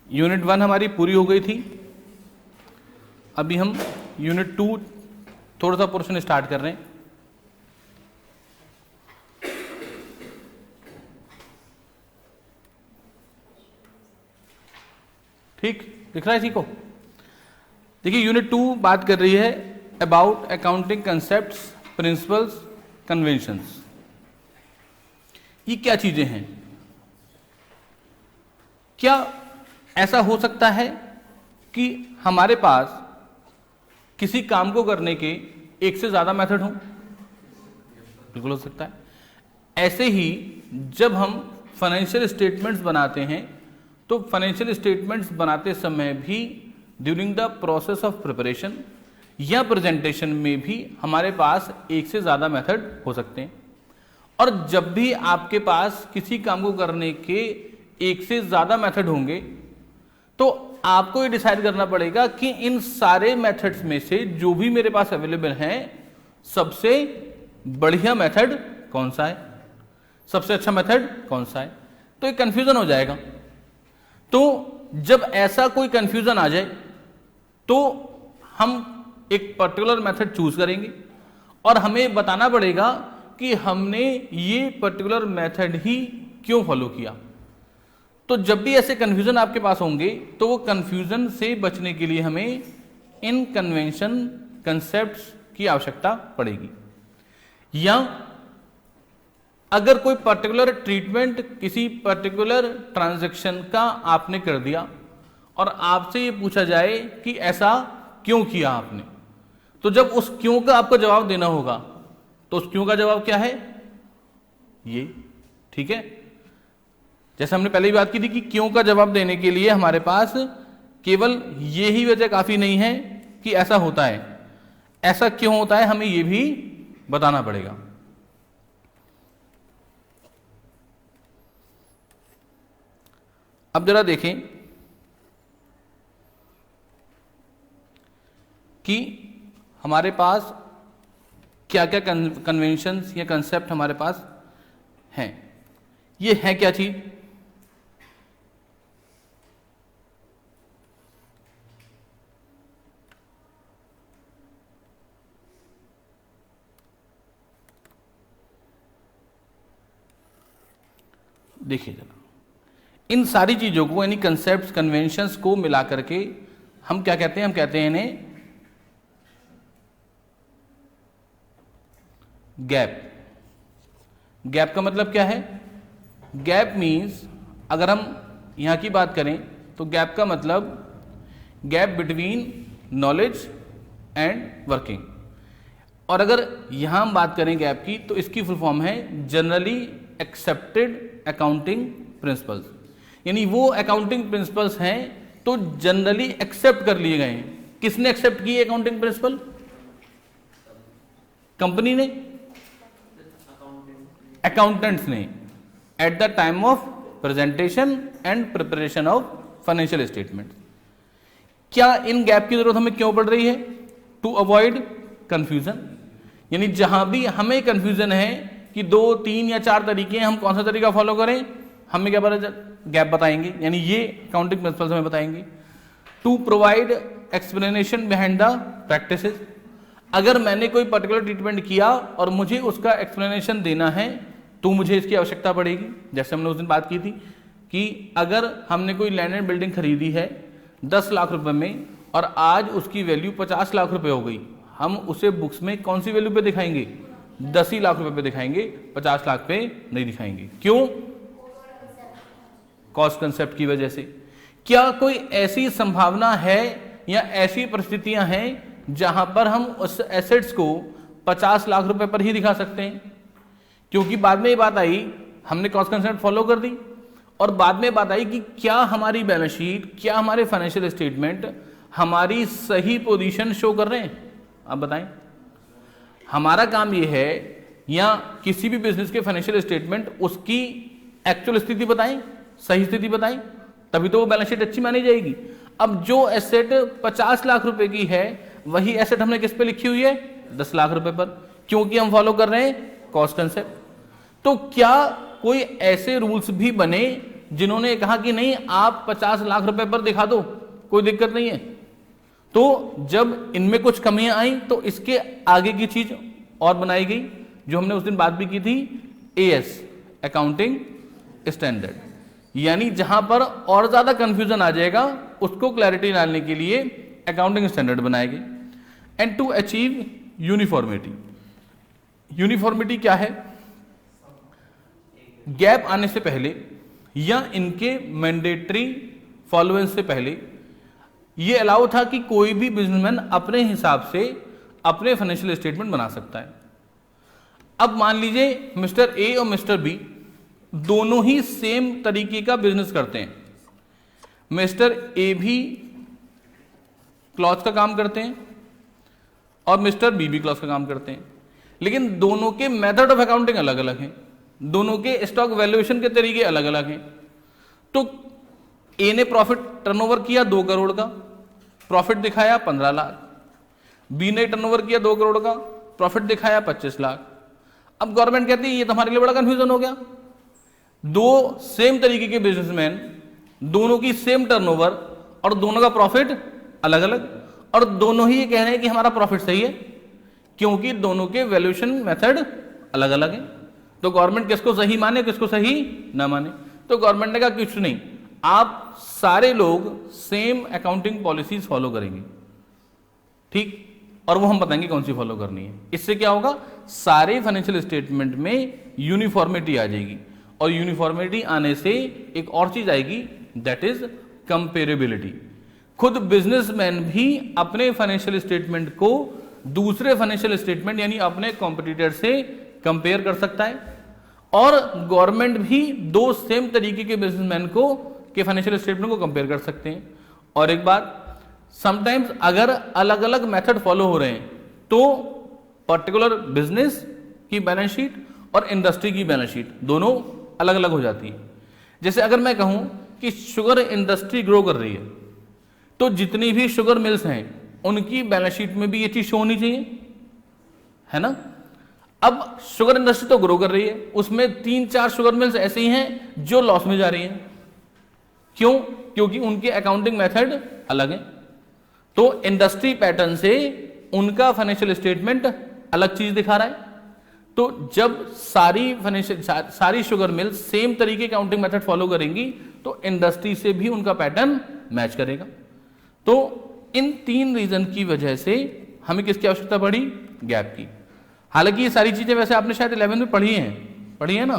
Unit 1 हमारी पूरी हो गई थी। अभी हम यूनिट 2 थोड़ा सा पोर्शन स्टार्ट कर रहे हैं। ठीक दिख रहा है इसी को? देखिए यूनिट 2 बात कर रही है about accounting concepts, principles, conventions. ये क्या चीजें हैं? क्या ऐसा हो सकता है कि हमारे पास किसी काम को करने के एक से ज्यादा मेथड हों? बिल्कुल हो सकता है। ऐसे ही जब हम फाइनेंशियल स्टेटमेंट्स बनाते हैं तो फाइनेंशियल स्टेटमेंट्स बनाते समय भी during the process of preparation या प्रेजेंटेशन में भी हमारे पास एक से ज्यादा मेथड हो सकते हैं। और जब भी आपके पास किसी काम को करने के एक से ज्यादा मेथड होंगे तो आपको ये डिसाइड करना पड़ेगा कि इन सारे मेथड्स में से जो भी मेरे पास अवेलेबल हैं सबसे बढ़िया मेथड कौन सा है, सबसे अच्छा मेथड कौन सा है। तो एक कंफ्यूजन हो जाएगा। तो जब ऐसा कोई कंफ्यूजन आ जाए तो हम एक पर्टिकुलर मेथड चूज करेंगे और हमें बताना पड़ेगा कि हमने ये पर्टिकुलर मेथड ही क्यों फॉलो किया। तो जब भी ऐसे कंफ्यूजन आपके पास होंगे तो वो कंफ्यूजन से बचने के लिए हमें इन कन्वेंशन कंसेप्ट्स की आवश्यकता पड़ेगी। या अगर कोई पर्टिकुलर ट्रीटमेंट किसी पर्टिकुलर ट्रांजैक्शन का आपने कर दिया और आपसे ये पूछा जाए कि ऐसा क्यों किया आपने, तो जब उस क्यों का आपको जवाब देना होगा तो उस क्यों का जवाब क्या है? ये। ठीक है, जैसे हमने पहले ही बात की थी कि क्यों का जवाब देने के लिए हमारे पास केवल ये ही वजह काफी नहीं है कि ऐसा होता है, ऐसा क्यों होता है हमें ये भी बताना पड़ेगा। अब जरा देखें कि हमारे पास क्या क्या कन्वेंशंस या कंसेप्ट हमारे पास हैं। ये है क्या चीज? देखिए जरा, इन सारी चीजों को यानी कंसेप्ट कन्वेंशंस को मिला करके हम क्या कहते हैं? हम कहते हैं इन्हें गैप। गैप का मतलब क्या है? गैप मीन्स, अगर हम यहां की बात करें तो गैप का मतलब gap between knowledge and working. और अगर यहां हम बात करें गैप की तो इसकी फुल फॉर्म है जनरली एक्सेप्टेड अकाउंटिंग प्रिंसिपल्स। यानी वो अकाउंटिंग प्रिंसिपल्स हैं तो जनरली एक्सेप्ट कर लिए गए हैं। किसने एक्सेप्ट किए अकाउंटिंग प्रिंसिपल? कंपनी ने, अकाउंटेंट्स ने, at the time of presentation and preparation of financial statement. क्या इन गैप की जरूरत हमें क्यों पड़ रही है? To avoid confusion. यानी जहां भी हमें कंफ्यूजन है कि 2, 3 या 4 तरीके हैं, हम कौन सा तरीका फॉलो करें, हमें क्या पता? गैप बताएंगे, यानी ये अकाउंटिंग प्रिंसिपल्स हमें बताएंगे। To provide explanation behind the practices. अगर मैंने कोई पर्टिकुलर ट्रीटमेंट किया और मुझे उसका एक्सप्लेनेशन देना है तो मुझे इसकी आवश्यकता पड़ेगी। जैसे हमने उस दिन बात की थी कि अगर हमने कोई लैंड एंड बिल्डिंग खरीदी है 10 लाख रुपए में और आज उसकी वैल्यू 50 लाख रुपए हो गई, हम उसे बुक्स में कौन सी वैल्यू पे दिखाएंगे? 10 ही लाख रुपए पे दिखाएंगे, 50 लाख पे नहीं दिखाएंगे। क्यों? कॉस्ट कंसेप्ट की वजह से। क्या कोई ऐसी संभावना है या ऐसी परिस्थितियां हैं जहां पर हम उस एसेट्स को 50 लाख रुपए पर ही दिखा सकते हैं? क्योंकि बाद में ये बात आई, हमने कॉस्ट कंसेप्ट फॉलो कर दी और बाद में बात आई कि क्या हमारी बैलेंस शीट, क्या हमारे फाइनेंशियल स्टेटमेंट हमारी सही पोजीशन शो कर रहे हैं? आप बताएं। हमारा काम ये है, या किसी भी बिजनेस के फाइनेंशियल स्टेटमेंट उसकी एक्चुअल स्थिति बताएं, सही स्थिति बताएं, तभी तो वो बैलेंस शीट अच्छी मानी जाएगी। अब जो एसेट 50 लाख रुपए की है वही एसेट हमने किस पे लिखी हुई है? 10 लाख रुपए पर, क्योंकि हम फॉलो कर रहे हैं कॉस्ट कंसेप्ट। तो क्या कोई ऐसे रूल्स भी बने जिन्होंने कहा कि नहीं आप 50 लाख रुपए पर दिखा दो, कोई दिक्कत नहीं है। तो जब इनमें कुछ कमियां आई तो इसके आगे की चीज और बनाई गई, जो हमने उस दिन बात भी की थी, एएस अकाउंटिंग स्टैंडर्ड, यानी जहां पर और ज्यादा कंफ्यूजन आ जाएगा उसको क्लैरिटी डालने के लिए अकाउंटिंग स्टैंडर्ड बनाए गए। And to achieve uniformity, uniformity क्या है? गैप आने से पहले या इनके मैंडेटरी फॉलोएंस से पहले यह अलाउ था कि कोई भी बिजनेसमैन अपने हिसाब से अपने फाइनेंशियल स्टेटमेंट बना सकता है। अब मान लीजिए मिस्टर ए और मिस्टर बी दोनों ही सेम तरीके का बिजनेस करते हैं। मिस्टर ए भी क्लॉथ का काम करते हैं और मिस्टर बी भी क्लॉथ का काम करते हैं, लेकिन दोनों के मेथड ऑफ अकाउंटिंग अलग अलग हैं, दोनों के स्टॉक वैल्यूएशन के तरीके अलग अलग हैं। तो ए ने प्रॉफिट टर्नओवर किया 2 करोड़ का, प्रॉफिट दिखाया 15 लाख, बी ने टर्नओवर किया 2 करोड़ का, प्रॉफिट दिखाया 25 लाख। अब गवर्नमेंट कहती है ये तो हमारे लिए बड़ा कंफ्यूजन हो गया, दो सेम तरीके के बिजनेसमैन, दोनों की सेम टर्नओवर और दोनों का प्रॉफिट अलग अलग, और दोनों ही ये कह रहे हैं कि हमारा प्रॉफिट सही है, क्योंकि दोनों के वैल्यूएशन मेथड अलग अलग है। तो गवर्नमेंट किसको सही माने, किसको सही ना माने? तो गवर्नमेंट ने कहा कुछ नहीं, आप सारे लोग सेम अकाउंटिंग पॉलिसीज फॉलो करेंगे, ठीक, और वो हम बताएंगे कौन सी फॉलो करनी है। इससे क्या होगा, सारे फाइनेंशियल स्टेटमेंट में यूनिफॉर्मिटी आ जाएगी, और यूनिफॉर्मिटी आने से एक और चीज आएगी, दैट इज कंपेरेबिलिटी। खुद बिजनेसमैन भी अपने फाइनेंशियल स्टेटमेंट को दूसरे फाइनेंशियल स्टेटमेंट यानी अपने कॉम्पिटिटर से कंपेयर कर सकता है, और गवर्नमेंट भी दो सेम तरीके के बिजनेसमैन को के फाइनेंशियल स्टेटमेंट को कंपेयर कर सकते हैं। और एक बात, समटाइम्स अगर अलग अलग मेथड फॉलो हो रहे हैं तो पर्टिकुलर बिजनेस की बैलेंस शीट और इंडस्ट्री की बैलेंस शीट दोनों अलग अलग हो जाती है। जैसे अगर मैं कहूं कि शुगर इंडस्ट्री ग्रो कर रही है, तो जितनी भी शुगर मिल्स हैं उनकी बैलेंस शीट में भी ये चीज शो होनी चाहिए, है ना। अब शुगर इंडस्ट्री तो ग्रो कर रही है, उसमें 3-4 शुगर मिल्स ऐसे ही हैं जो लॉस में जा रही हैं। क्यों? क्योंकि उनके अकाउंटिंग मेथड अलग है। तो इंडस्ट्री पैटर्न से उनका फाइनेंशियल स्टेटमेंट अलग चीज दिखा रहा है। तो जब सारी शुगर मिल सेम तरीके अकाउंटिंग मेथड फॉलो करेंगी तो इंडस्ट्री से भी उनका पैटर्न मैच करेगा। तो इन 3 रीजन की वजह से हमें किसकी आवश्यकता पड़ी? गैप की। हालांकि ये सारी चीजें वैसे आपने शायद 11th में पढ़ी है ना,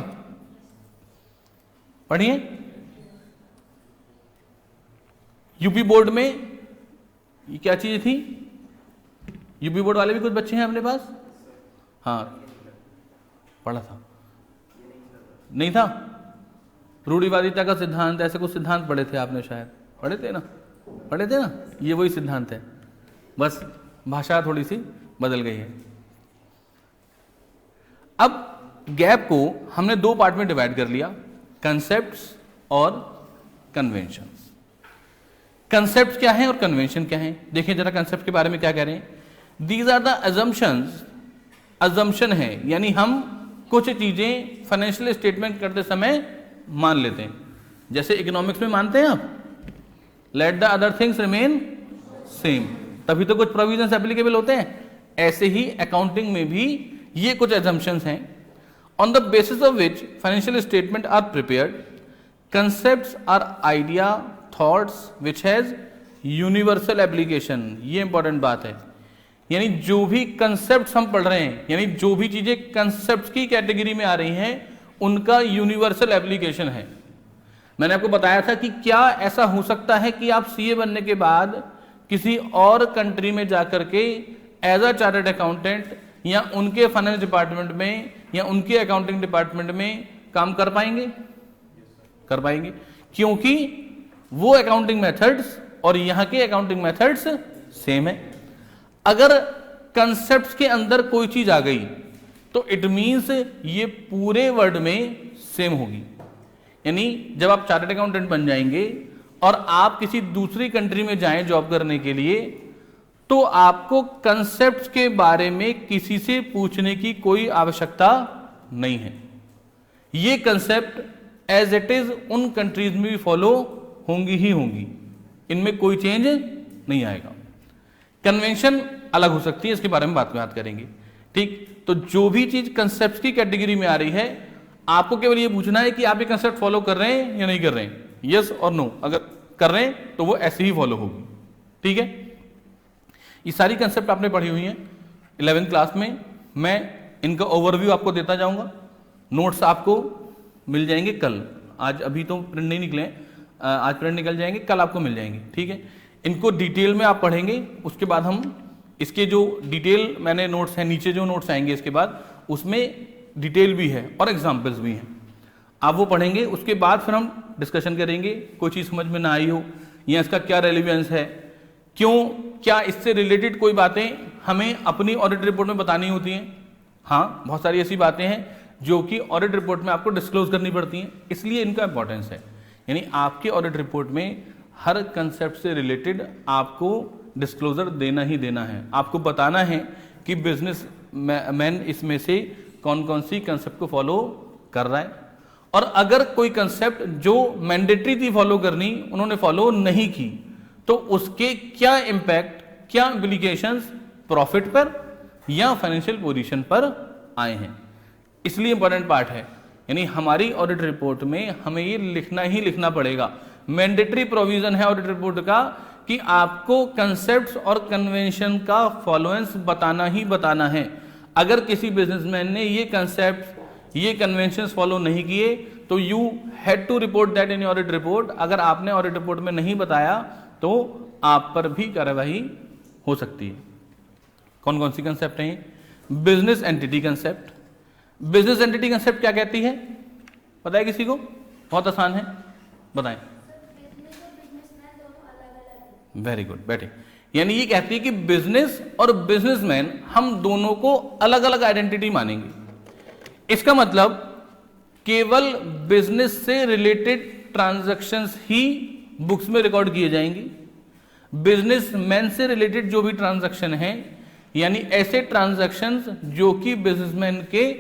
पढ़ी है। यूपी बोर्ड में ये क्या चीज थी? यूपी बोर्ड वाले भी कुछ बच्चे हैं अपने पास? हाँ, पढ़ा था, नहीं था? रूढ़िवादिता का सिद्धांत, ऐसे कुछ सिद्धांत पढ़े थे आपने, शायद पढ़े थे ना। ये वही सिद्धांत है, बस भाषा थोड़ी सी बदल गई है। अब गैप को हमने 2 पार्ट में डिवाइड कर लिया, कंसेप्ट्स और कन्वेंशंस। कंसेप्ट क्या है और कन्वेंशन क्या है? देखिए जरा कंसेप्ट के बारे में क्या कह रहे हैं। These are the assumptions, assumption है यानी हम कुछ चीजें फाइनेंशियल स्टेटमेंट करते समय मान लेते हैं। जैसे इकोनॉमिक्स में मानते हैं आप, let the other things remain same, तभी तो कुछ प्रोविजंस एप्लीकेबल होते हैं। ऐसे ही अकाउंटिंग में भी ये कुछ अजम्पशंस हैं, on the basis of which financial statement are prepared. Concepts are idea, thoughts which has universal application. ये इंपॉर्टेंट बात है, यानी जो भी कंसेप्ट्स हम पढ़ रहे हैं, यानी जो भी चीजें कंसेप्ट्स की कैटेगरी में आ रही हैं, उनका यूनिवर्सल एप्लीकेशन है। मैंने आपको बताया था कि क्या ऐसा हो सकता है कि आप सीए बनने के बाद किसी और कंट्री में जाकर के एज अ चार्टर्ड अकाउंटेंट या उनके फाइनेंस डिपार्टमेंट में या उनके अकाउंटिंग डिपार्टमेंट में काम कर पाएंगे? कर पाएंगे, क्योंकि वो अकाउंटिंग मेथड्स और यहां के अकाउंटिंग मेथड्स सेम है। अगर कंसेप्ट्स के अंदर कोई चीज आ गई तो इट मींस ये पूरे वर्ल्ड में सेम होगी। यानी जब आप चार्टर्ड अकाउंटेंट बन जाएंगे और आप किसी दूसरी कंट्री में जाएं जॉब करने के लिए, तो आपको कंसेप्ट्स के बारे में किसी से पूछने की कोई आवश्यकता नहीं है। ये कंसेप्ट एज इट इज उन कंट्रीज में भी फॉलो होंगी ही होंगी, इनमें कोई चेंज नहीं आएगा। कन्वेंशन अलग हो सकती है, इसके बारे में बात करेंगे। ठीक, तो जो भी चीज कंसेप्ट की कैटेगरी में आ रही है, आपको केवल ये पूछना है कि आप ये कंसेप्ट फॉलो कर रहे हैं या नहीं कर रहे हैं, यस और नो। अगर कर रहे हैं तो वो ऐसे ही फॉलो होगी। ठीक है, ये सारी कंसेप्ट आपने पढ़ी हुई हैं 11th क्लास में। मैं इनका ओवरव्यू आपको देता जाऊंगा। नोट्स आपको मिल जाएंगे कल, आज अभी तो प्रिंट नहीं निकले हैं, आज प्रिंट निकल जाएंगे, कल आपको मिल जाएंगे। ठीक है, इनको डिटेल में आप पढ़ेंगे, उसके बाद हम इसके जो डिटेल मैंने नोट्स हैं, नीचे जो नोट्स आएंगे इसके बाद, उसमें डिटेल भी है और एग्जाम्पल्स भी हैं, आप वो पढ़ेंगे। उसके बाद फिर हम डिस्कशन करेंगे, कोई चीज़ समझ में ना आई हो या इसका क्या रेलिवेंस है, क्यों, क्या इससे रिलेटेड कोई बातें हमें अपनी ऑडिट रिपोर्ट में बतानी होती हैं। हाँ, बहुत सारी ऐसी बातें हैं जो कि ऑडिट रिपोर्ट में आपको डिस्क्लोज करनी पड़ती हैं, इसलिए इनका इंपॉर्टेंस है। यानी आपके ऑडिट रिपोर्ट में हर कंसेप्ट से रिलेटेड आपको डिस्क्लोजर देना ही देना है। आपको बताना है कि बिजनेस मैन इसमें से कौन कौन सी कंसेप्ट को फॉलो कर रहा है, और अगर कोई कंसेप्ट जो मैंडेटरी थी फॉलो करनी, उन्होंने फॉलो नहीं की, तो उसके क्या इंपैक्ट, क्या इम्प्लीकेशंस प्रॉफिट पर या फाइनेंशियल पोजीशन पर आए हैं। इसलिए इंपॉर्टेंट पार्ट है। यानी हमारी ऑडिट रिपोर्ट में हमें ये लिखना ही लिखना पड़ेगा, मैंडेटरी प्रोविजन है ऑडिट रिपोर्ट का कि आपको कंसेप्ट्स और कन्वेंशन का फॉलोएंस बताना ही बताना है। अगर किसी बिजनेसमैन ने ये कंसेप्ट, ये कन्वेंशंस फॉलो नहीं किए, तो you had to report that in audit report. अगर आपने ऑडिट रिपोर्ट में नहीं बताया तो आप पर भी कार्रवाई हो सकती है। कौन कौन सी कंसेप्ट हैं? Business entity concept. Business entity concept क्या कहती है, पता है किसी को? बहुत आसान है, बताएं। वेरी गुड, बैठे। यानी ये कहती है कि बिजनेस और बिजनेसमैन, हम दोनों को अलग अलग आइडेंटिटी मानेंगे। इसका मतलब केवल बिजनेस से रिलेटेड ट्रांजैक्शंस ही बुक्स में रिकॉर्ड किए जाएंगे। बिजनेसमैन से रिलेटेड जो भी ट्रांजैक्शन हैं, यानी ऐसे ट्रांजैक्शंस जो कि बिजनेसमैन के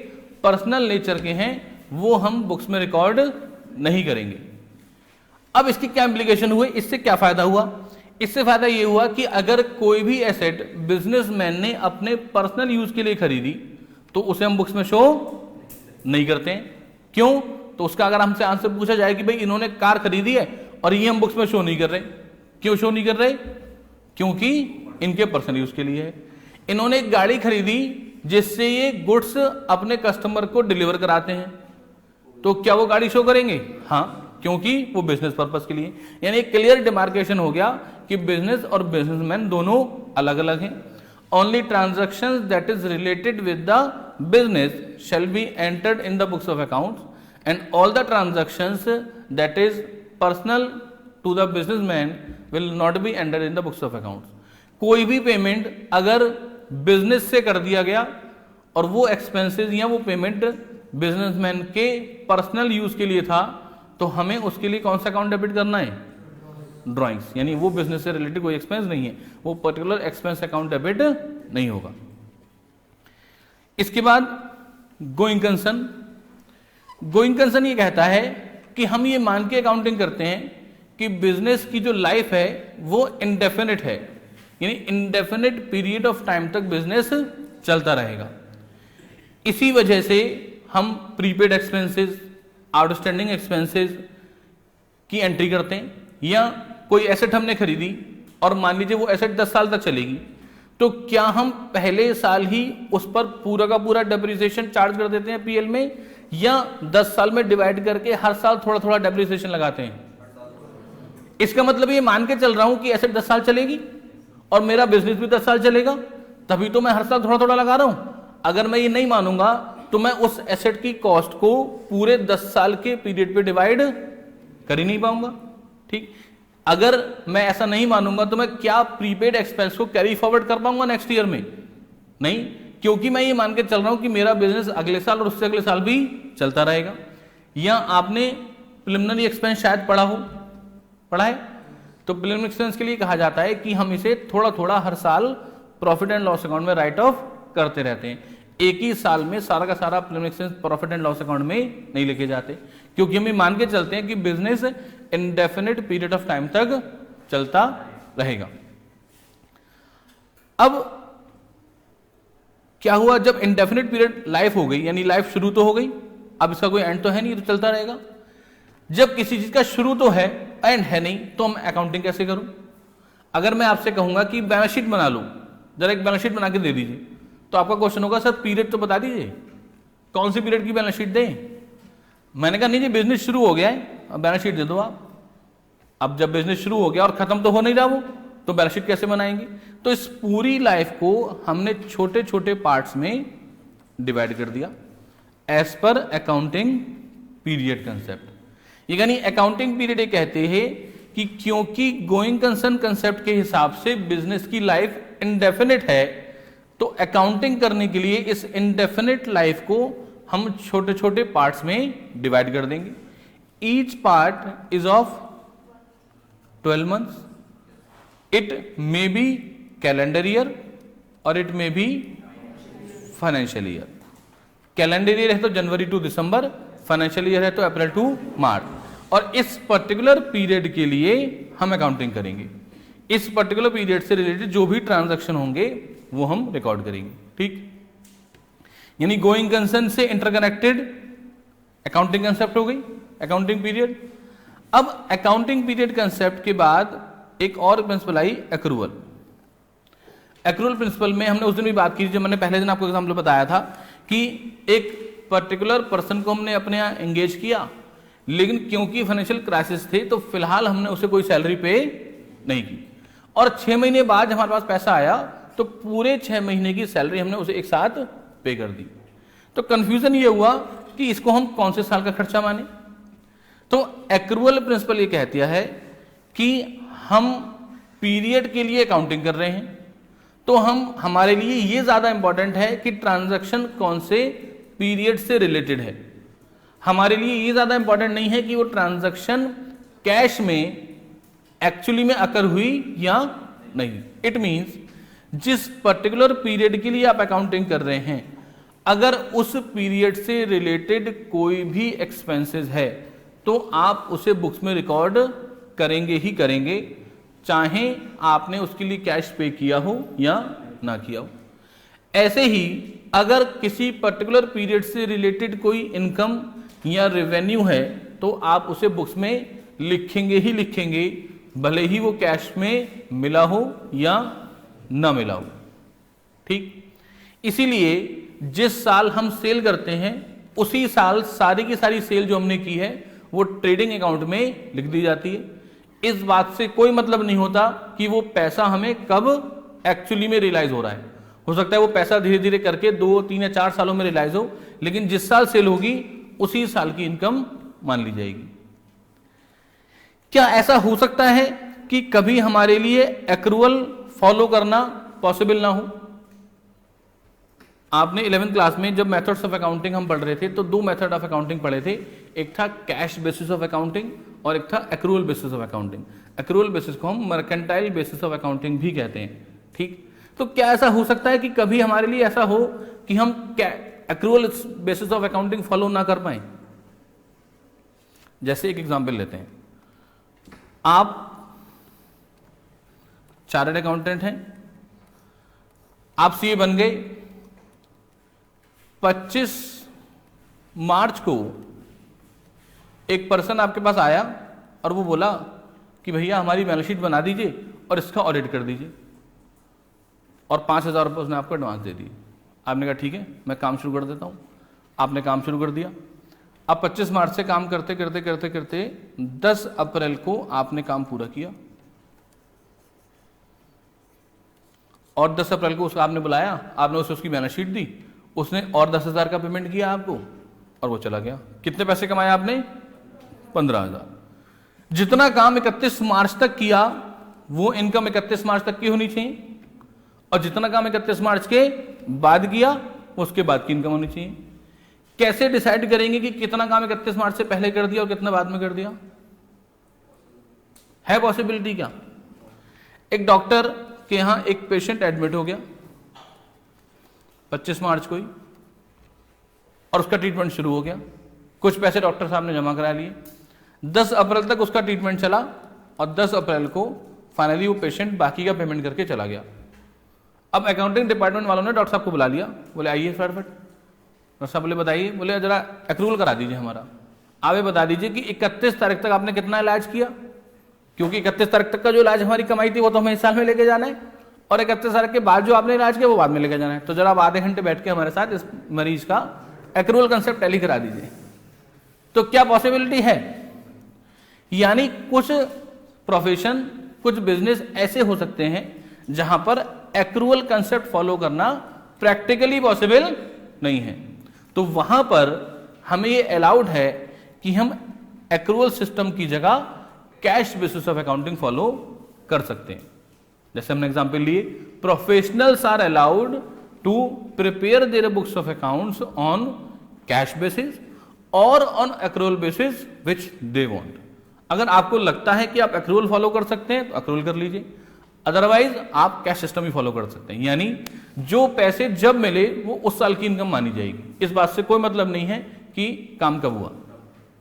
पर्सनल नेचर के हैं, वो हम बुक्स में रिकॉर्ड नहीं करेंगे। अब इसके क्या इंप्लीकेशन हुए, इससे क्या फायदा हुआ? इससे फायदा ये हुआ कि अगर कोई भी एसेट बिजनेसमैन ने अपने पर्सनल यूज के लिए खरीदी, तो उसे हम बुक्स में शो नहीं करते हैं। क्यों? तो उसका अगर हमसे आंसर पूछा जाए कि भाई इन्होंने कार खरीदी है और ये हम बुक्स में शो नहीं कर रहे, क्यों शो नहीं कर रहे? क्योंकि इनके पर्सनल यूज के लिए है। इन्होंने एक गाड़ी खरीदी जिससे ये गुड्स अपने कस्टमर को डिलीवर कराते हैं, तो क्या वो गाड़ी शो करेंगे? हाँ, क्योंकि वो बिजनेस पर्पस के लिए। यानी एक क्लियर डिमार्केशन हो गया कि बिजनेस और बिजनेसमैन दोनों अलग अलग हैं। Only transactions that is related with the business shall be entered in the books of accounts and all the transactions that is personal to the businessman will not be entered in the books of accounts. कोई भी payment अगर business से कर दिया गया और वो expenses या वो पेमेंट बिजनेसमैन के पर्सनल यूज के लिए था, तो हमें उसके लिए कौन सा अकाउंट डेबिट करना है? ड्राइंग्स। यानी वो बिजनेस से रिलेटेड कोई एक्सपेंस नहीं है, वो पर्टिकुलर एक्सपेंस अकाउंट डेबिट नहीं होगा। इसके बाद गोइंग कंसर्न। गोइंग कंसर्न ये कहता है कि हम ये मान के अकाउंटिंग करते हैं कि बिजनेस की जो लाइफ है वो इनडेफिनिट है, यानी इनडेफिनिट पीरियड ऑफ टाइम तक बिजनेस चलता रहेगा। इसी वजह से हम प्रीपेड एक्सपेंसेस, आउटस्टैंडिंग एक्सपेंसेस की एंट्री करते हैं। या कोई एसेट हमने खरीदी और मान लीजिए वो एसेट 10 साल तक चलेगी, तो क्या हम पहले साल ही उस पर पूरा का पूरा डेप्रिसिएशन चार्ज कर देते हैं पीएल में, या 10 साल में डिवाइड करके हर साल थोड़ा थोड़ा डेप्रिसिएशन लगाते हैं? इसका मतलब ये मान के चल रहा हूं कि एसेट 10 साल चलेगी और मेरा बिजनेस भी 10 साल चलेगा, तभी तो मैं हर साल थोड़ा थोड़ा लगा रहा हूं। अगर मैं ये नहीं मानूंगा तो मैं उस एसेट की कॉस्ट को पूरे 10 साल के पीरियड पे डिवाइड कर ही नहीं पाऊंगा। ठीक, अगर मैं ऐसा नहीं मानूंगा तो मैं क्या प्रीपेड एक्सपेंस को कैरी फॉरवर्ड कर पाऊंगा नेक्स्ट ईयर में? नहीं, क्योंकि मैं ये मान के चल रहा हूं कि मेरा बिजनेस अगले साल और उससे अगले साल भी चलता रहेगा। या आपने प्रिलिमिनरी एक्सपेंस शायद पढ़ा है, तो प्रिलिमिनरी एक्सपेंस के लिए कहा जाता है कि हम इसे थोड़ा थोड़ा हर साल प्रॉफिट एंड लॉस अकाउंट में राइट ऑफ करते रहते हैं। एक ही साल में सारा का सारा preliminary expense profit and loss account में नहीं लिखे जाते, क्योंकि हम ये मान के चलते हैं कि business indefinite period of time तक चलता रहेगा। अब क्या हुआ, जब इंडेफिनिट पीरियड लाइफ हो गई, यानी लाइफ शुरू तो हो गई, अब इसका कोई एंड तो है नहीं, तो चलता रहेगा। जब किसी चीज का शुरू तो है एंड है नहीं, तो हम अकाउंटिंग कैसे करूं? अगर मैं आपसे कहूंगा कि बैलेंस शीट बना लो, जरा एक बैलेंस शीट बना के दे दीजिए, तो आपका क्वेश्चन होगा सर पीरियड तो बता दीजिए, कौन सी पीरियड की बैलेंस शीट दें? मैंने कहा नहीं जी, बिजनेस शुरू हो गया है, अब बैलेंस शीट दे दो आप। अब जब बिजनेस शुरू हो गया और खत्म तो हो नहीं रहा वो, तो बैलेंस शीट कैसे बनाएंगे? तो इस पूरी लाइफ को हमने छोटे छोटे पार्ट्स में डिवाइड कर दिया as per accounting period concept. यानी अकाउंटिंग पीरियड ये कहते हैं कि क्योंकि गोइंग कंसर्न कंसेप्ट के हिसाब से बिजनेस की लाइफ इंडेफिनिट है, तो अकाउंटिंग करने के लिए इस इंडेफिनिट लाइफ को हम छोटे छोटे पार्ट्स में डिवाइड कर देंगे। Each part is of 12 months. It may be calendar year और it may be financial year. Calendar year है तो जनवरी टू दिसंबर, फाइनेंशियल ईयर है तो अप्रैल टू मार्च, और इस पर्टिकुलर पीरियड के लिए हम अकाउंटिंग करेंगे। इस पर्टिकुलर पीरियड से रिलेटेड जो भी ट्रांजैक्शन होंगे वो हम रिकॉर्ड करेंगे। ठीक, यानी गोइंग कंसर्न से इंटरकनेक्टेड अकाउंटिंग कंसेप्ट हो गई अकाउंटिंग पीरियड। अब अकाउंटिंग पीरियड कंसेप्ट के बाद एक और प्रिंसिपल आई, एक्रूअल। एक्रूअल प्रिंसिपल में हमने उस दिन भी बात की, जब मैंने पहले दिन आपको एग्जाम्पल बताया था कि एक पर्टिकुलर पर्सन को हमने अपने यहाँ एंगेज किया, लेकिन क्योंकि फाइनेंशियल क्राइसिस थे तो फिलहाल हमने उसे कोई सैलरी पे नहीं की, और 6 महीने बाद हमारे पास पैसा आया तो पूरे 6 महीने की सैलरी हमने उसे एक साथ पे कर दी। तो कंफ्यूजन ये हुआ कि इसको हम कौन से साल का खर्चा माने। तो एक्रूअल प्रिंसिपल ये कहती है कि हम पीरियड के लिए अकाउंटिंग कर रहे हैं, तो हमारे लिए ये ज्यादा इंपॉर्टेंट है कि ट्रांजैक्शन कौन से पीरियड से रिलेटेड है। हमारे लिए ये ज्यादा इंपॉर्टेंट नहीं है कि वो ट्रांजैक्शन कैश में एक्चुअली में अकर हुई या नहीं। इट मींस जिस पर्टिकुलर पीरियड के लिए आप अकाउंटिंग कर रहे हैं, अगर उस पीरियड से रिलेटेड कोई भी एक्सपेंसेस है तो आप उसे बुक्स में रिकॉर्ड करेंगे ही करेंगे, चाहे आपने उसके लिए कैश पे किया हो या ना किया हो। ऐसे ही अगर किसी पर्टिकुलर पीरियड से रिलेटेड कोई इनकम या रेवेन्यू है तो आप उसे बुक्स में लिखेंगे ही लिखेंगे, भले ही वो कैश में मिला हो या ना मिला हो। ठीक, इसीलिए जिस साल हम सेल करते हैं उसी साल सारी की सारी सेल जो हमने की है वो ट्रेडिंग अकाउंट में लिख दी जाती है। इस बात से कोई मतलब नहीं होता कि वो पैसा हमें कब एक्चुअली में रियलाइज हो रहा है। हो सकता है वो पैसा धीरे धीरे करके 2, 3 या 4 सालों में रियलाइज हो, लेकिन जिस साल सेल होगी उसी साल की इनकम मान ली जाएगी। क्या ऐसा हो सकता है कि कभी हमारे लिए एक्रूअल फॉलो करना पॉसिबल ना हो? आपने 11th क्लास में जब मेथड्स ऑफ अकाउंटिंग हम पढ़ रहे थे तो 2 मेथड ऑफ अकाउंटिंग पढ़े थे, एक था कैश बेसिस ऑफ अकाउंटिंग और एक था accrual basis of accounting. Accrual basis को हम मर्केंटाइल बेसिस ऑफ अकाउंटिंग भी कहते हैं। ठीक, तो क्या ऐसा हो सकता है कि कभी हमारे लिए ऐसा हो कि हम accrual basis of accounting follow ना कर पाए? जैसे एक एग्जांपल लेते हैं, आप चार्टर्ड अकाउंटेंट हैं, आप सीए बन गए, 25 मार्च को एक पर्सन आपके पास आया और वो बोला कि भैया हमारी बैलेंस शीट बना दीजिए और इसका ऑडिट कर दीजिए, और 5,000 रुपये उसने आपको एडवांस दे दिए। आपने कहा ठीक है मैं काम शुरू कर देता हूँ। आपने काम शुरू कर दिया। अब 25 मार्च से काम करते करते करते करते 10 अप्रैल को आपने काम पूरा किया, और 10 अप्रैल को उसको आपने बुलाया, आपने उसे उसकी बैलेंस शीट दी, उसने और 10,000 का पेमेंट किया आपको और वो चला गया। कितने पैसे कमाए आपने? 15,000। जितना काम 31 मार्च तक किया वो इनकम 31 मार्च तक की होनी चाहिए, और जितना काम 31 मार्च के बाद किया उसके बाद की इनकम होनी चाहिए। कैसे डिसाइड करेंगे कि कितना काम 31 मार्च से पहले कर दिया और कितना बाद में कर दिया? है पॉसिबिलिटी क्या? एक डॉक्टर के यहां एक पेशेंट एडमिट हो गया 25 मार्च को ही, और उसका ट्रीटमेंट शुरू हो गया। कुछ पैसे डॉक्टर साहब ने जमा करा लिए, 10 अप्रैल तक उसका ट्रीटमेंट चला और 10 अप्रैल को फाइनली वो पेशेंट बाकी का पेमेंट करके चला गया। अब अकाउंटिंग डिपार्टमेंट वालों ने डॉक्टर साहब को बुला लिया, बोले आइए फटाफट। डॉक्टर साहब बोले बताइए, बोले जरा एक्रूवल करा दीजिए हमारा। आप ये बता दीजिए कि 31 तारीख तक आपने कितना इलाज किया, क्योंकि 31 तारीख तक का जो इलाज हमारी कमाई थी वो तो हमें इस साल में लेके जाना है, और 31 तारीख के बाद जो आपने इलाज किया वो बाद में लेके जाना है। तो जरा आप आधे घंटे बैठ के हमारे साथ इस मरीज का एक्रूवल कंसेप्ट टैली करा दीजिए। तो क्या पॉसिबिलिटी है, यानी कुछ प्रोफेशन, कुछ बिजनेस ऐसे हो सकते हैं जहां पर एक्रूवल कंसेप्ट फॉलो करना प्रैक्टिकली पॉसिबल नहीं है। तो वहां पर हमें ये अलाउड है कि हम एक्रूवल सिस्टम की जगह cash basis of accounting follow कर सकते हैं। जैसे हमने एग्जांपल लिए, professionals are allowed to prepare their books of accounts on cash basis और on accrual basis which they want. अगर आपको लगता है कि आप एक्रूवल फॉलो कर सकते हैं तो एक्रूवल कर लीजिए, अदरवाइज आप कैश सिस्टम ही फॉलो कर सकते हैं। यानी जो पैसे जब मिले वो उस साल की इनकम मानी जाएगी। इस बात से कोई मतलब नहीं है कि काम कब हुआ,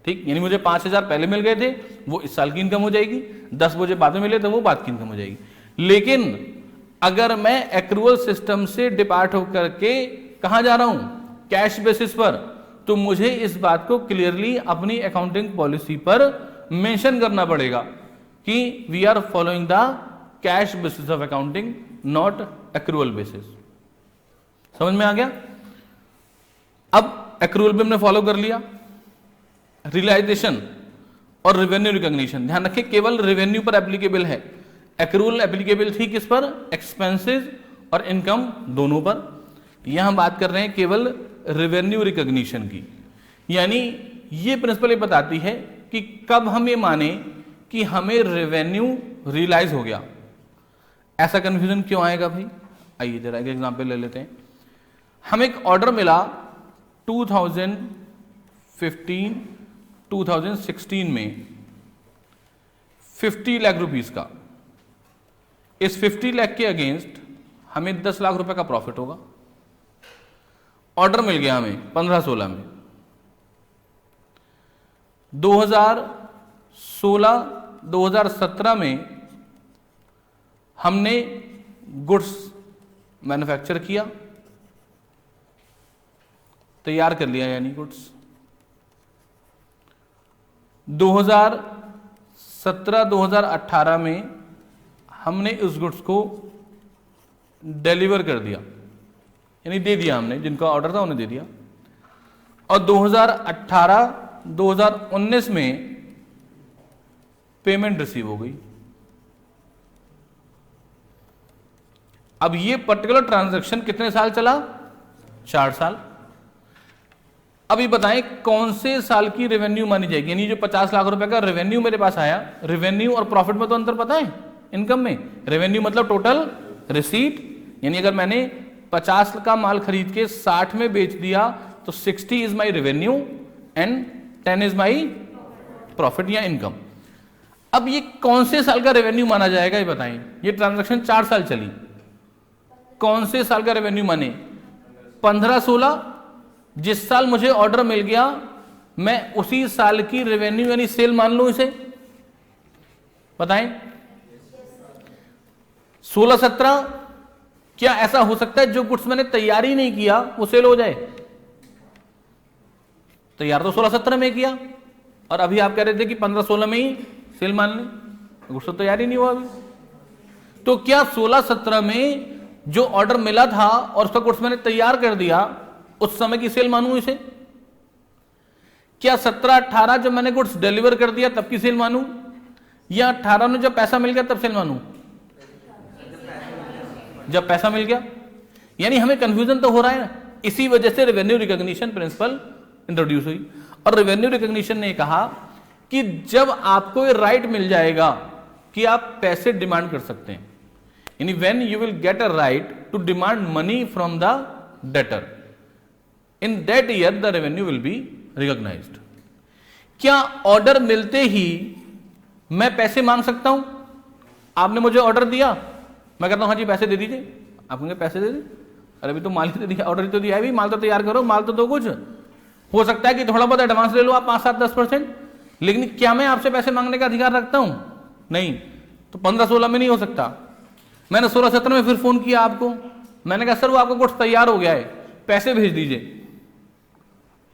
ठीक। यानी मुझे 5,000 पहले मिल गए थे, वो इस साल की इनकम हो जाएगी, 10 मुझे बाद में मिले थे, वो बाद की इनकम हो जाएगी। लेकिन अगर मैं एक्रूवल सिस्टम से डिपार्ट होकर के कहां जा रहा हूं, कैश बेसिस पर, तो मुझे इस बात को क्लियरली अपनी अकाउंटिंग पॉलिसी पर मेंशन करना पड़ेगा कि we are following the cash basis of accounting, not accrual basis. समझ में आ गया? अब एक्रूवल भी हमने फॉलो कर लिया। रियलाइजेशन और रेवेन्यू रिकॉग्निशन, ध्यान रखें केवल रेवेन्यू पर एप्लीकेबल है। एक्रूवल एप्लीकेबल थी किस पर, एक्सपेंसेस और इनकम दोनों पर। यहां बात कर रहे हैं केवल रेवेन्यू रिकॉग्निशन की। यानी ये प्रिंसिपल ये बताती है कि कब हम ये माने कि हमें रेवेन्यू रियलाइज हो गया। ऐसा कंफ्यूजन क्यों आएगा भाई? आइए जरा एक एग्जांपल ले लेते हैं। हमें एक ऑर्डर मिला 2015-2016 में 50 लाख रुपीस का। इस 50 लाख के अगेंस्ट हमें 10 लाख रुपए का प्रॉफिट होगा। ऑर्डर मिल गया हमें 15-16 में। 2016-2017 में हमने गुड्स मैन्युफैक्चर किया, तैयार कर लिया यानी गुड्स। 2017-2018 में हमने उस गुड्स को डिलीवर कर दिया, यानी दे दिया हमने, जिनका ऑर्डर था उन्हें दे दिया। और 2018-2019 में पेमेंट रिसीव हो गई। अब ये पर्टिकुलर ट्रांजैक्शन कितने साल चला? 4 साल। अभी बताएं कौन से साल की रेवेन्यू मानी जाएगी? यानी जो 50 लाख रुपए का रेवेन्यू मेरे पास आया, रेवेन्यू और प्रॉफिट में तो अंतर पता है इनकम में। रेवेन्यू मतलब टोटल रिसीट, यानी अगर मैंने 50 का माल खरीद के 60 में बेच दिया तो 60 is my revenue and 10 is my profit या इनकम। अब ये कौन से साल का रेवेन्यू माना जाएगा ये बताएं। ये ट्रांजैक्शन 4 साल चली, कौन से साल का रेवेन्यू माने? 15-16। जिस साल मुझे ऑर्डर मिल गया मैं उसी साल की रेवेन्यू यानी सेल मान लूं इसे, बताएं। 16-17 क्या ऐसा हो सकता है जो गुड्स मैंने तैयार ही नहीं किया वो सेल हो जाए? तैयार तो 16-17 में किया और अभी आप कह रहे थे कि 15-16 में ही सेल मान लें, गुड्स तो तैयार ही नहीं हुआ अभी। तो क्या 16-17 में जो ऑर्डर मिला था और उसका गुड्स मैंने तैयार कर दिया उस समय की सेल मानूं इसे? क्या 17-18 जब मैंने गुड्स डिलीवर कर दिया तब की सेल मानूं, या 18 में जब पैसा मिल गया तब सेल मानूं? जब पैसा मिल गया। यानी हमें कंफ्यूजन तो हो रहा है ना। इसी वजह से रेवेन्यू रिकॉग्निशन प्रिंसिपल इंट्रोड्यूस हुई। और रेवेन्यू रिकॉग्निशन ने कहा कि जब आपको ये राइट मिल जाएगा कि आप पैसे डिमांड कर सकते हैं, यानी when you will get a right to demand money from the debtor, in that year the revenue will be recognised. क्या ऑर्डर मिलते ही मैं पैसे मांग सकता हूं? आपने मुझे ऑर्डर दिया, मैं कहता हूं हाँ जी पैसे दे दीजिए, आप कहेंगे पैसे दे दे, अरे अभी तो माल ही तो दिया, ऑर्डर ही तो दिया है, भी माल तो तैयार करो, माल तो दो कुछ। हो सकता है कि थोड़ा बहुत एडवांस ले लो आप 5, 7, 10%, लेकिन क्या मैं आपसे पैसे मांगने का अधिकार रखता हूं? नहीं। तो 15, 16 में नहीं हो सकता। मैंने 16, 17 में फिर फोन किया आपको, मैंने कहा सर वो आपका गुड्स तैयार हो गया है, पैसे भेज दीजिए।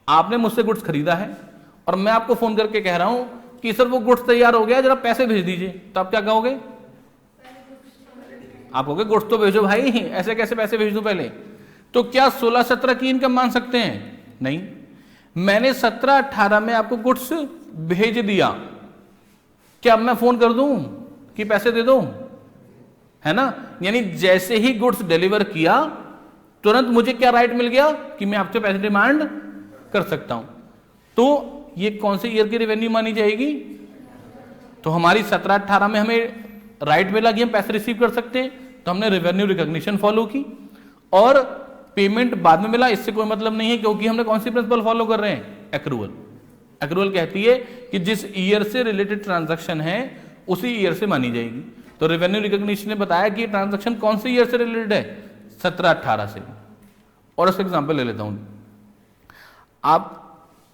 आपने मुझसे गुड्स खरीदा है और मैं आपको फोन करके कह रहा हूं कि सर वो गुड्स तैयार हो गया, जरा पैसे भेज दीजिए। तो आप क्या कहोगे? आप कहोगे गुड्स तो भेजो भाई, ऐसे कैसे पैसे भेज दूं पहले? तो क्या 16, 17 की इनकम मान सकते हैं? नहीं। मैंने 17, 18 में आपको गुड्स भेज दिया, क्या अब मैं फोन कर दूं कि पैसे दे दो? है ना? यानी जैसे ही गुड्स डिलीवर किया तुरंत मुझे क्या राइट मिल गया कि मैं आपसे पैसे डिमांड कर सकता हूं। तो ये कौन से ईयर की रेवेन्यू मानी जाएगी? तो हमारी 17, 18 में हमें राइट मिला कि हम पैसे रिसीव कर सकते हैं, तो हमने रेवेन्यू रिकॉग्निशन फॉलो की, और पेमेंट बाद में मिला, इससे कोई मतलब नहीं है, क्योंकि हमने कौन सी प्रिंसिपल फॉलो कर रहे हैं? एक्रूअल। एक्रूअल कहती है कि जिस ईयर से रिलेटेड ट्रांजैक्शन है उसी ईयर से मानी जाएगी। तो रेवेन्यू रिकॉग्निशन ने बताया कि ट्रांजैक्शन कौन से ईयर से रिलेटेड है? 17, 18 से। और इसका एग्जांपल ले लेता हूं। आप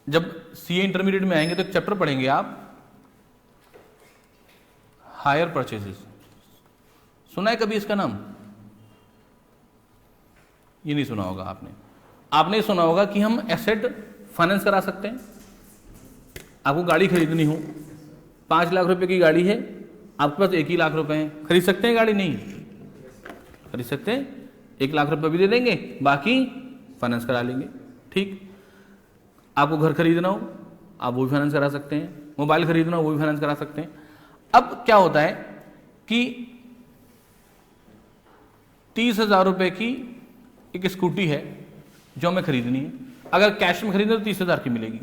जब सीए इंटरमीडिएट में आएंगे तो एक चैप्टर पढ़ेंगे आप, हायर परचेजेस। सुना है कभी इसका नाम? ये नहीं सुना होगा आपने। आपने सुना होगा कि हम एसेट फाइनेंस करा सकते हैं। आपको गाड़ी खरीदनी हो, 5 लाख रुपए की गाड़ी है, आपके पास 1 ही लाख रुपए हैं, खरीद सकते हैं गाड़ी? नहीं खरीद सकते हैं। 1 लाख रुपए भी दे देंगे, बाकी फाइनेंस करा लेंगे। ठीक। आपको घर खरीदना हो, आप वो भी फाइनेंस करा सकते हैं। मोबाइल खरीदना हो, वो भी फाइनेंस करा सकते हैं। अब क्या होता है कि 30,000 रुपए की एक स्कूटी है जो हमें खरीदनी है। अगर कैश में खरीदे तो 30,000 की मिलेगी।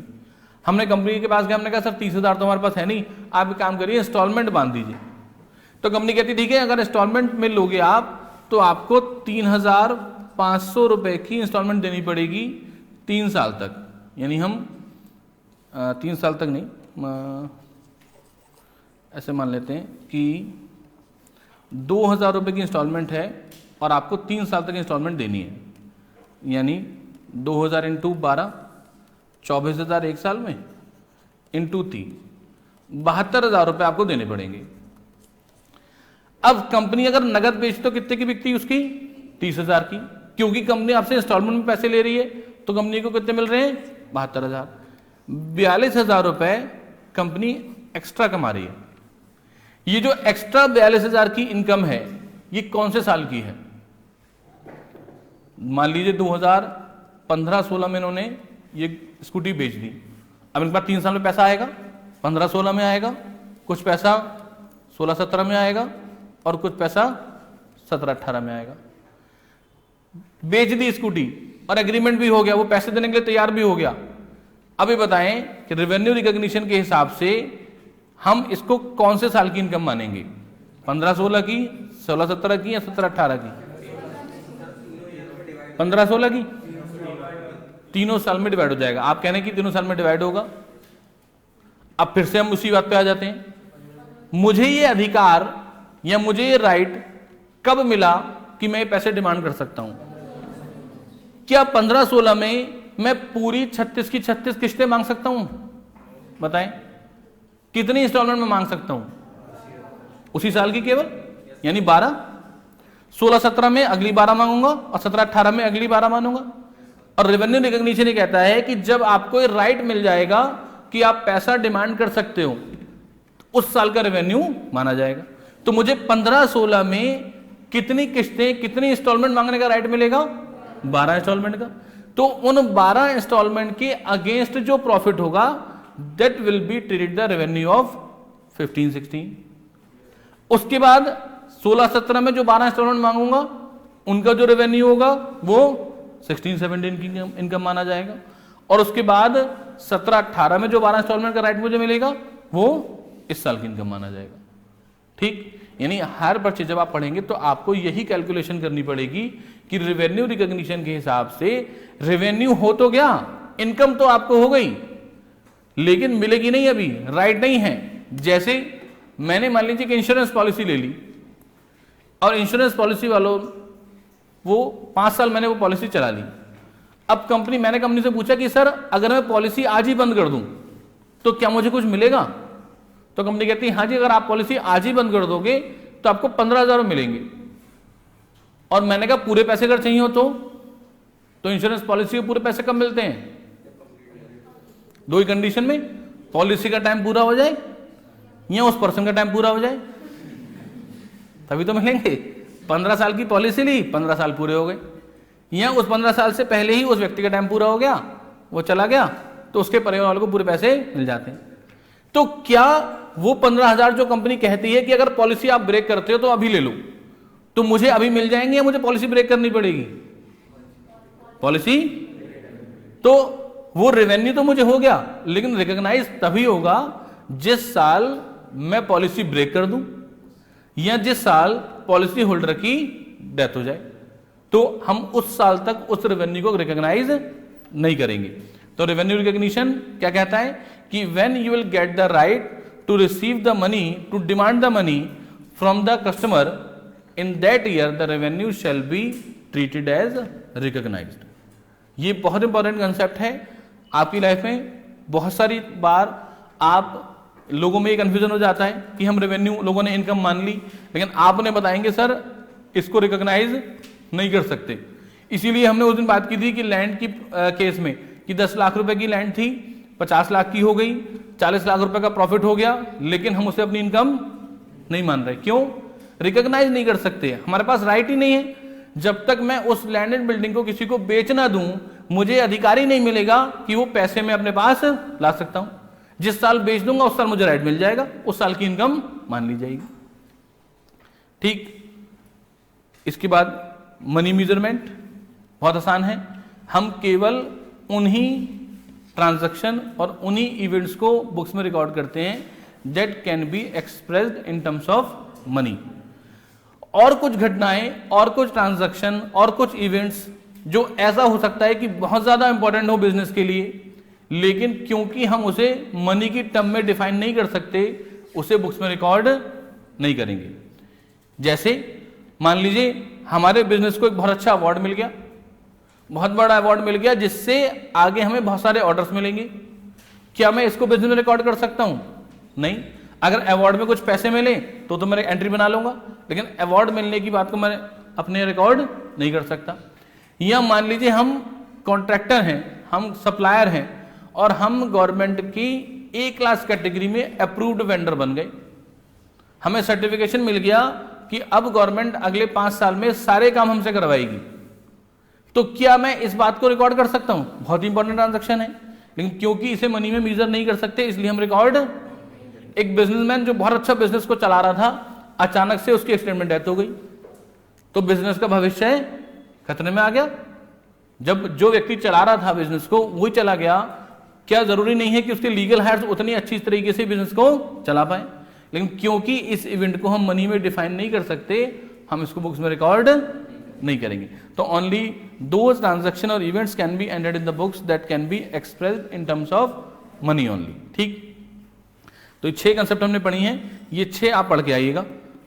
हमने कंपनी के पास गया, हमने कहा सर 30,000 तो हमारे पास है नहीं, आप एक काम करिए इंस्टॉलमेंट बांध दीजिए। तो कंपनी कहती ठीक है, अगर इंस्टॉलमेंट में लोगे आप तो आपको 3,500 रुपए की इंस्टॉलमेंट देनी पड़ेगी 3 साल तक। यानी हम 3 साल तक नहीं, ऐसे मान लेते हैं कि 2,000 रुपए की इंस्टॉलमेंट है और आपको 3 साल तक इंस्टॉलमेंट देनी है। यानी 2,000 इंटू 12, 24,000 एक साल में, इंटू 3, 72,000 रुपए आपको देने पड़ेंगे। अब कंपनी अगर नगद बेच तो कितने की बिकती है उसकी? 30,000 की, क्योंकि कंपनी आपसे इंस्टॉलमेंट में पैसे ले रही है। तो कंपनी को कितने मिल रहे हैं? 72,000। 42,000 रुपए कंपनी एक्स्ट्रा कमा रही है। ये जो एक्स्ट्रा 42,000 की इनकम है, ये कौन से साल की है? मान लीजिए 2015-16 में इन्होंने ये स्कूटी बेच दी। अब इनके पास 3 साल में पैसा आएगा, 15-16 में आएगा, कुछ पैसा 16-17 में आएगा और कुछ पैसा 17-18 में आएगा। बेच दी स्कूटी और एग्रीमेंट भी हो गया, वो पैसे देने के लिए तैयार भी हो गया। अभी बताएं कि रेवेन्यू रिकॉग्निशन के हिसाब से हम इसको कौन से साल की इनकम मानेंगे? 15-16 की, 16-17 की या 17-18 की? 15-16 की। तीनों साल में डिवाइड हो जाएगा। आप कह रहे हैं कि तीनों साल में डिवाइड होगा। अब फिर से हम उसी बात पे आ जाते हैं, मुझे ये अधिकार या मुझे ये राइट कब मिला कि मैं ये पैसे डिमांड कर सकता हूं? क्या 15-16 में मैं पूरी 36 की 36 किस्तें मांग सकता हूं? बताएं, कितनी इंस्टॉलमेंट में मांग सकता हूं? उसी साल की केवल, यानी 12। 16-17 में अगली 12 मांगूंगा और 17-18 में अगली 12 मांगूंगा। और रेवेन्यू रिकॉग्निशन ये कहता है कि जब आपको ये राइट मिल जाएगा कि आप पैसा डिमांड कर सकते हो, उस साल का रेवेन्यू माना जाएगा। तो मुझे 15-16 में कितनी किस्तें, कितनी इंस्टॉलमेंट मांगने का राइट मिलेगा? 12 इंस्टॉलमेंट का। तो उन 12 इंस्टॉलमेंट के अगेंस्ट जो प्रॉफिट होगा, that will be treated the revenue of 15-16। उसके बाद 16-17 में जो 12 इंस्टॉलमेंट मांगूंगा, उनका जो रेवेन्यू होगा वो 16-17 की इनकम माना जाएगा। और उसके बाद 17-18 में जो 12 इंस्टॉलमेंट का राइट मुझे मिलेगा, वो इस साल की इनकम माना जाएगा। ठीक। यानी हर परचेज जब आप पढ़ेंगे तो आपको यही कैलकुलेशन करनी पड़ेगी कि रेवेन्यू रिकॉग्निशन के हिसाब से रेवेन्यू हो तो गया, इनकम तो आपको हो गई, लेकिन मिलेगी नहीं, अभी राइट नहीं है। जैसे मैंने मान लीजिए कि इंश्योरेंस पॉलिसी ले ली और इंश्योरेंस पॉलिसी वालों वो 5 साल मैंने वो पॉलिसी चला ली। अब मैंने कंपनी से पूछा कि सर अगर मैं पॉलिसी आज ही बंद कर दूं तो क्या मुझे कुछ मिलेगा? तो कंपनी कहती है हाँ जी, अगर आप पॉलिसी आज ही बंद कर दोगे तो आपको 15,000 मिलेंगे। और मैंने कहा पूरे पैसे अगर चाहिए हो तो इंश्योरेंस पॉलिसी के पूरे पैसे कब मिलते हैं? दो ही कंडीशन में, पॉलिसी का टाइम पूरा हो जाए या उस पर्सन का टाइम पूरा हो जाए, तभी तो मिलेंगे। 15 साल की पॉलिसी ली, 15 साल पूरे हो गए, या उस 15 साल से पहले ही उस व्यक्ति का टाइम पूरा हो गया, वो चला गया, तो उसके परिवार वालों को पूरे पैसे मिल जाते हैं। तो क्या वो 15,000 जो कंपनी कहती है कि अगर पॉलिसी आप ब्रेक करते हो तो अभी ले लो, तो मुझे अभी मिल जाएंगे या मुझे पॉलिसी ब्रेक करनी पड़ेगी? पॉलिसी, तो वो रेवेन्यू तो मुझे हो गया, लेकिन रिकॉग्नाइज तभी होगा जिस साल मैं पॉलिसी ब्रेक कर दूं या जिस साल पॉलिसी होल्डर की डेथ हो जाए, तो हम उस साल तक उस रेवेन्यू को रिकॉग्नाइज नहीं करेंगे। तो रेवेन्यू रिकॉग्निशन क्या कहता है कि when you will get the right to receive the money, to demand the money from the customer, in that year the revenue shall be treated as recognised. ये बहुत इंपॉर्टेंट कंसेप्ट है आपकी life में। बहुत सारी बार आप लोगों में ये कंफ्यूजन हो जाता है कि हम रेवेन्यू, लोगों ने इनकम मान ली, लेकिन आप उन्हें बताएंगे सर इसको रिकॉग्नाइज नहीं कर सकते। इसीलिए हमने उस दिन बात की थी कि लैंड की केस में कि 10 लाख रुपए की लैंड थी, 50 लाख की हो गई, 40 लाख रुपए का प्रॉफिट हो गया, लेकिन हम उसे अपनी इनकम नहीं मान रहे। क्यों? रिकॉग्नाइज नहीं कर सकते, हमारे पास राइट ही नहीं है। जब तक मैं उस लैंड एंड बिल्डिंग को किसी को बेच ना दूं, मुझे अधिकार ही नहीं मिलेगा कि वो पैसे मैं अपने पास ला सकता हूं। जिस साल बेच दूंगा उस साल मुझे राइट मिल जाएगा, उस साल की इनकम मान ली जाएगी। ठीक। इसके बाद मनी मेजरमेंट बहुत आसान है। हम केवल उन्हीं ट्रांजैक्शन और उन्हीं इवेंट्स को बुक्स में रिकॉर्ड करते हैं that can be expressed in terms of money. और कुछ घटनाएं और कुछ ट्रांजैक्शन और कुछ इवेंट्स जो ऐसा हो सकता है कि बहुत ज्यादा इंपॉर्टेंट हो बिजनेस के लिए, लेकिन क्योंकि हम उसे मनी की टर्म में डिफाइन नहीं कर सकते, उसे बुक्स में रिकॉर्ड नहीं करेंगे। जैसे मान लीजिए हमारे बिजनेस को एक बहुत अच्छा अवार्ड मिल गया, बहुत बड़ा अवार्ड मिल गया, जिससे आगे हमें बहुत सारे ऑर्डर्स मिलेंगे। क्या मैं इसको बिजनेस में रिकॉर्ड कर सकता हूं? नहीं। अगर अवार्ड में कुछ पैसे मिले तो मैं एंट्री बना लूंगा, लेकिन अवार्ड मिलने की बात को मैं अपने रिकॉर्ड नहीं कर सकता। या मान लीजिए हम कॉन्ट्रैक्टर हैं, हम सप्लायर हैं और हम गवर्नमेंट की ए क्लास कैटेगरी में अप्रूव्ड वेंडर बन गए, हमें सर्टिफिकेशन मिल गया कि अब गवर्नमेंट अगले 5 साल में सारे काम हमसे करवाएगी, तो क्या मैं इस बात को रिकॉर्ड कर सकता हूं? बहुत इंपॉर्टेंट ट्रांजैक्शन है, लेकिन क्योंकि इसे मनी में मेजर नहीं कर सकते, इसलिए हम रिकॉर्ड। एक बिजनेसमैन जो बहुत अच्छा बिजनेस को चला रहा था, अचानक से उसकी एक्सीडेंट में डेथ हो गई, तो बिजनेस का भविष्य खतरे में आ गया। जब जो व्यक्ति चला रहा था बिजनेस को वही चला गया, क्या जरूरी नहीं है कि उसके लीगल हायर्स उतनी अच्छी तरीके से बिजनेस को चला पाए, लेकिन क्योंकि इस इवेंट को हम मनी में डिफाइन नहीं कर सकते, हम इसको बुक्स में रिकॉर्ड नहीं करेंगे। तो ओनली दोज ट्रांजैक्शन और events can be entered in the books that can be expressed in terms of money only. ठीक। तो 6 कंसेप्ट हमने पढ़ी हैं, ये 6 आप पढ़ के आइएगा।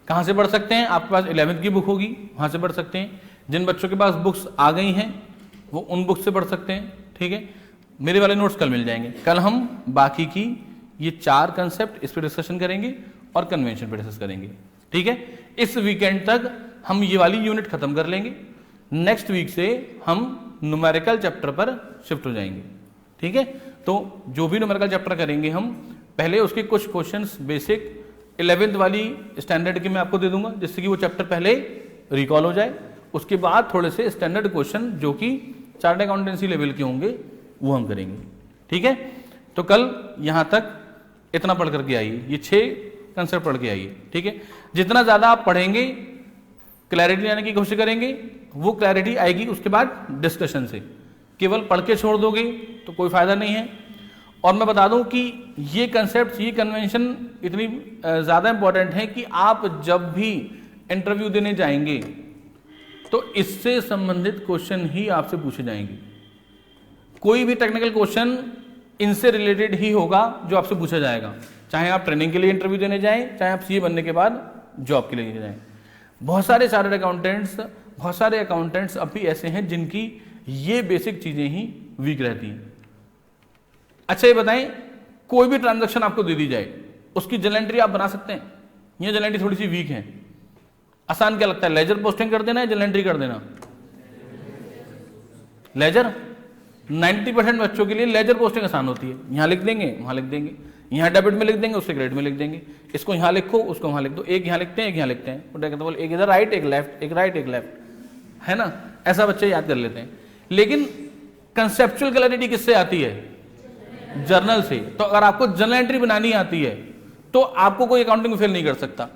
कहां से पढ़ सकते हैं? आपके पास 11th की बुक होगी, वहां से पढ़ सकते हैं। जिन बच्चों के पास बुक्स आ गई हैं वो उन बुक्स से पढ़ सकते हैं। ठीक है। मेरे वाले नोट्स कल मिल जाएंगे। कल हम बाकी की ये 4 कंसेप्ट इस पर डिस्कशन करेंगे और कन्वेंशन पर डिस्कस करेंगे। ठीक है। इस वीकेंड तक हम ये वाली यूनिट खत्म कर लेंगे। नेक्स्ट वीक से हम न्यूमेरिकल चैप्टर पर शिफ्ट हो जाएंगे। ठीक है। तो जो भी न्यूमेरिकल चैप्टर करेंगे हम, पहले उसके कुछ क्वेश्चंस बेसिक 11th वाली स्टैंडर्ड के मैं आपको दे दूंगा, जिससे कि वो चैप्टर पहले रिकॉल हो जाए। उसके बाद थोड़े से स्टैंडर्ड क्वेश्चन जो कि चार्टर्ड अकाउंटेंसी लेवल के होंगे वो हम करेंगे। ठीक है। तो कल यहां तक इतना पढ़ करके आइए, ये 6 कंसेप्ट पढ़ के आइए। ठीक है। जितना ज्यादा आप पढ़ेंगे, क्लैरिटी लाने की कोशिश करेंगे, वो क्लैरिटी आएगी उसके बाद डिस्कशन से। केवल पढ़ के छोड़ दोगे तो कोई फायदा नहीं है। और मैं बता दूं कि ये कंसेप्ट, ये कन्वेंशन इतनी ज्यादा इंपॉर्टेंट है कि आप जब भी इंटरव्यू देने जाएंगे तो इससे संबंधित क्वेश्चन ही आपसे पूछे जाएंगे। कोई भी टेक्निकल क्वेश्चन इनसे रिलेटेड ही होगा जो आपसे पूछा जाएगा, चाहे आप ट्रेनिंग के लिए इंटरव्यू देने जाएं, चाहे आप सीए बनने के बाद जॉब के लिए जाएं। बहुत सारे चार्टर्ड अकाउंटेंट्स, बहुत सारे अकाउंटेंट्स अब भी ऐसे हैं जिनकी ये बेसिक चीजें ही वीक रहती हैं। अच्छा ये बताएं, कोई भी ट्रांजैक्शन आपको दे दी जाए, उसकी जर्नल एंट्री आप बना सकते हैं? ये जर्नल एंट्री थोड़ी सी वीक है। आसान क्या लगता है, लेजर पोस्टिंग कर देना या जर्नल एंट्री कर देना? लेजर। 90% बच्चों के लिए लेजर पोस्टिंग आसान होती है। यहां लिख देंगे, वहां लिख देंगे, यहां डेबिट में लिख देंगे, उससे क्रेडिट में लिख देंगे, इसको यहां लिखो, उसको वहां लिख दो, एक यहां लिखते हैं, एक यहां लिखते हैं, बोल एक इधर राइट, एक लेफ्ट, एक राइट, एक लेफ्ट, है ना? ऐसा बच्चे याद कर लेते हैं। लेकिन कंसेप्चुअल क्लैरिटी किससे आती है? जर्नल से। तो अगर आपको जर्नल एंट्री बनानी आती है तो आपको कोई अकाउंटिंग में फेल नहीं कर सकता।